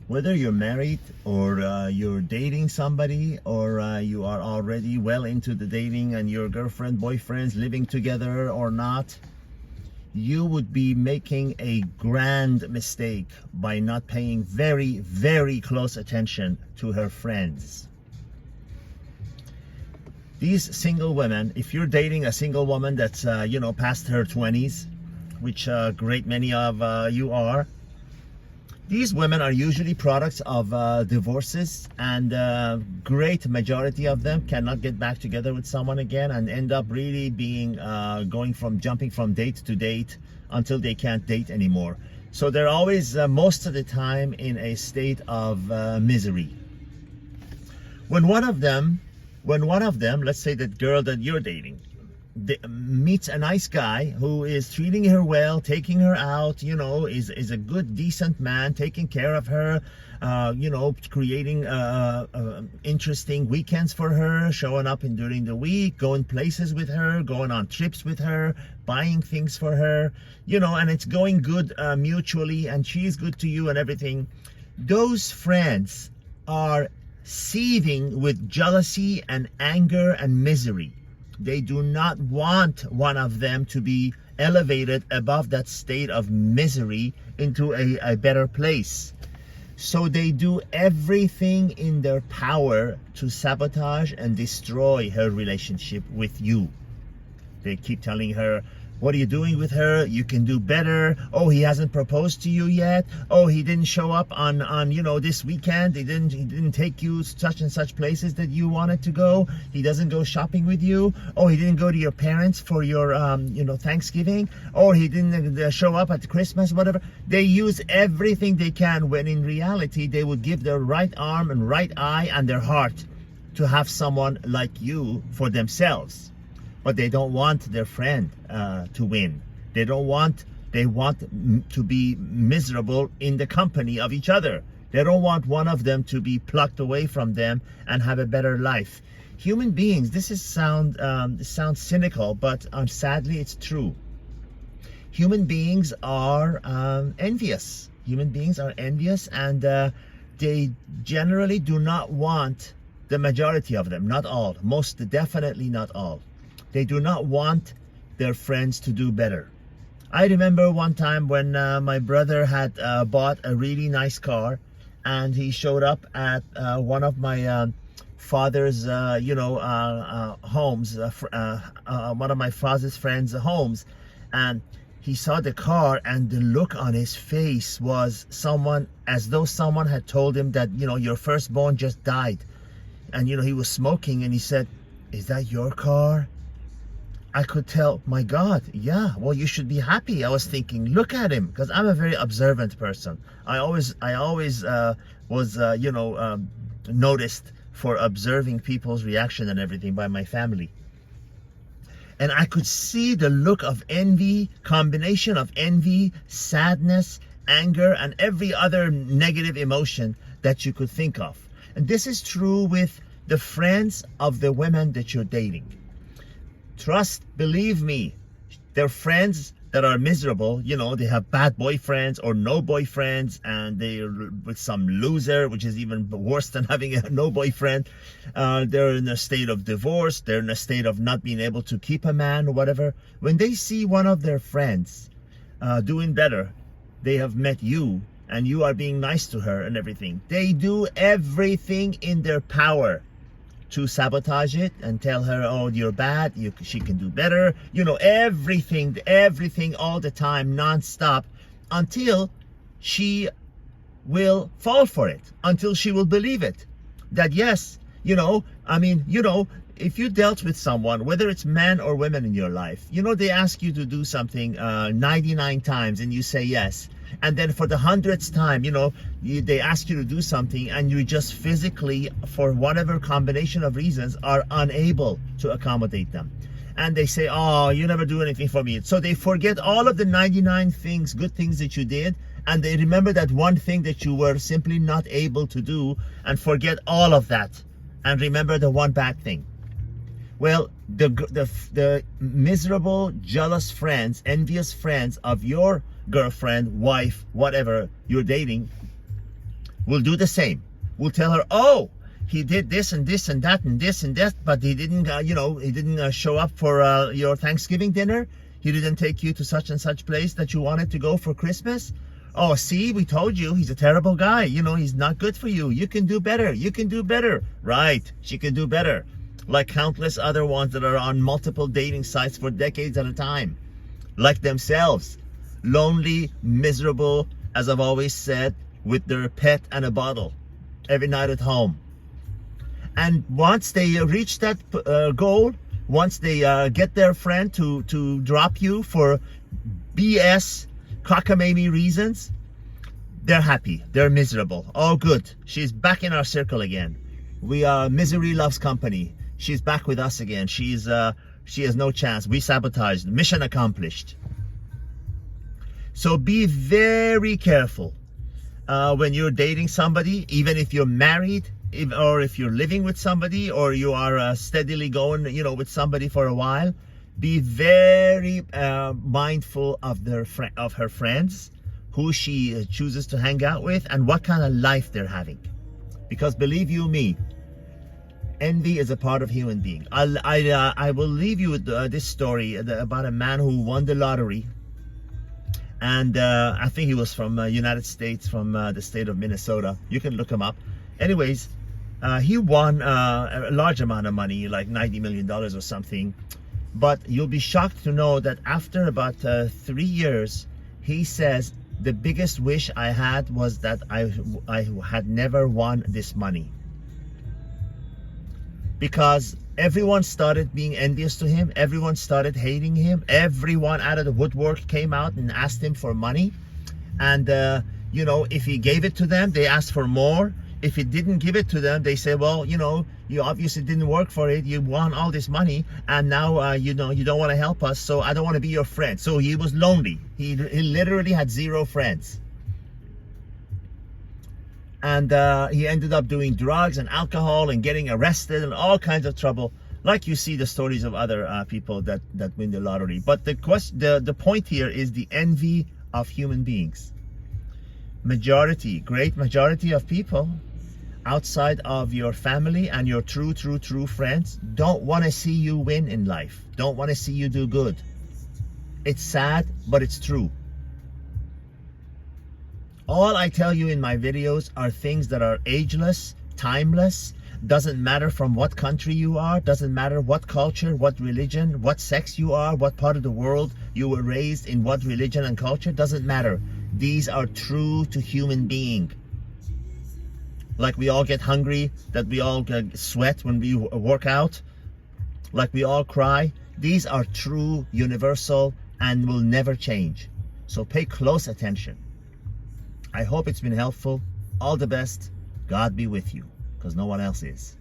Whether you're married or you're dating somebody, or you are already well into the dating and your girlfriend, boyfriends living together or not, you would be making a grand mistake by not paying very, very close attention to her friends. These single women, if you're dating a single woman that's past her 20s, which a great many of you are, these women are usually products of divorces, and great majority of them cannot get back together with someone again and end up really being jumping from date to date until they can't date anymore. So they're always most of the time in a state of misery. When one of them, let's say that girl that you're dating, meets a nice guy who is treating her well, taking her out, is a good, decent man, taking care of her, creating interesting weekends for her, showing up during the week, going places with her, going on trips with her, buying things for her, and it's going good mutually, and she's good to you and everything. Those friends are seething with jealousy and anger and misery. They do not want one of them to be elevated above that state of misery into a better place. So they do everything in their power to sabotage and destroy her relationship with you. They keep telling her, what are you doing with her? You can do better. Oh, he hasn't proposed to you yet. Oh, he didn't show up on this weekend. He didn't take you such and such places that you wanted to go. He doesn't go shopping with you. Oh, he didn't go to your parents for your Thanksgiving. Or he didn't show up at Christmas, whatever. They use everything they can, when in reality they would give their right arm and right eye and their heart to have someone like you for themselves. But they don't want their friend to win. They want to be miserable in the company of each other. They don't want one of them to be plucked away from them and have a better life. Human beings, this sounds cynical, but sadly it's true. Human beings are envious. Human beings are envious, and they generally do not want, the majority of them, not all, most definitely not all. They do not want their friends to do better. I remember one time when my brother had bought a really nice car, and he showed up at one of my father's, homes, one of my father's friends' homes, and he saw the car, and the look on his face was as though someone had told him that, your firstborn just died. And, he was smoking, and he said, "Is that your car?" I could tell, my God, yeah, well, you should be happy. I was thinking, look at him, because I'm a very observant person. I always was noticed for observing people's reaction and everything by my family. And I could see the look of envy, combination of envy, sadness, anger, and every other negative emotion that you could think of. And this is true with the friends of the women that you're dating. Trust, believe me, they're friends that are miserable. They have bad boyfriends or no boyfriends, and they're with some loser, which is even worse than having no boyfriend. They're in a state of divorce. They're in a state of not being able to keep a man or whatever. When they see one of their friends doing better, they have met you, and you are being nice to her and everything. They do everything in their power to sabotage it and tell her, oh, you're bad, she can do better, everything all the time, non-stop, until she will fall for it, until she will believe it, that yes, if you dealt with someone, whether it's men or women in your life, they ask you to do something 99 times and you say yes. And then for the 100th time, they ask you to do something and you just physically, for whatever combination of reasons, are unable to accommodate them. And they say, oh, you never do anything for me. So they forget all of the 99 things, good things that you did, and they remember that one thing that you were simply not able to do, and forget all of that and remember the one bad thing. Well, the miserable, jealous friends, envious friends of your girlfriend, wife, whatever you're dating, We'll do the same. We'll tell her, oh, he did this and this and that and this and that, but he didn't, he didn't show up for your Thanksgiving dinner. He didn't take you to such and such place that you wanted to go for Christmas. Oh, see, we told you he's a terrible guy. He's not good for you. You can do better. You can do better. Right, she can do better. Like countless other ones that are on multiple dating sites for decades at a time. Like themselves. Lonely, miserable, as I've always said, with their pet and a bottle every night at home. And once they reach that goal, once they get their friend to drop you for BS, cockamamie reasons, they're happy, they're miserable. Oh good, she's back in our circle again. We are misery loves company. She's back with us again. She has no chance. We sabotaged. Mission accomplished. So be very careful when you're dating somebody, even if you're married, or if you're living with somebody, or you are steadily going, with somebody for a while. Be very mindful of her friends, who she chooses to hang out with, and what kind of life they're having. Because believe you me, envy is a part of human being. I will leave you with this story about a man who won the lottery. And I think he was from United States, from the state of Minnesota. You can look him up. Anyways, he won a large amount of money, like $90 million or something. But you'll be shocked to know that after about 3 years, he says, the biggest wish I had was that I had never won this money. Because everyone started being envious to him. Everyone started hating him. Everyone out of the woodwork came out and asked him for money. And, if he gave it to them, they asked for more. If he didn't give it to them, they say, well, you obviously didn't work for it. You won all this money, and now, you don't want to help us, so I don't want to be your friend. So he was lonely. He literally had 0 friends. And he ended up doing drugs and alcohol and getting arrested and all kinds of trouble, like you see the stories of other people that win the lottery. But the point here is the envy of human beings. Great majority of people outside of your family and your true friends don't want to see you win in life, don't want to see you do good. It's sad, but it's true. All I tell you in my videos are things that are ageless, timeless. Doesn't matter from what country you are, doesn't matter what culture, what religion, what sex you are, what part of the world you were raised in, what religion and culture, doesn't matter. These are true to human being. Like we all get hungry, that we all sweat when we work out, like we all cry. These are true, universal, and will never change. So pay close attention. I hope it's been helpful. All the best. God be with you, because no one else is.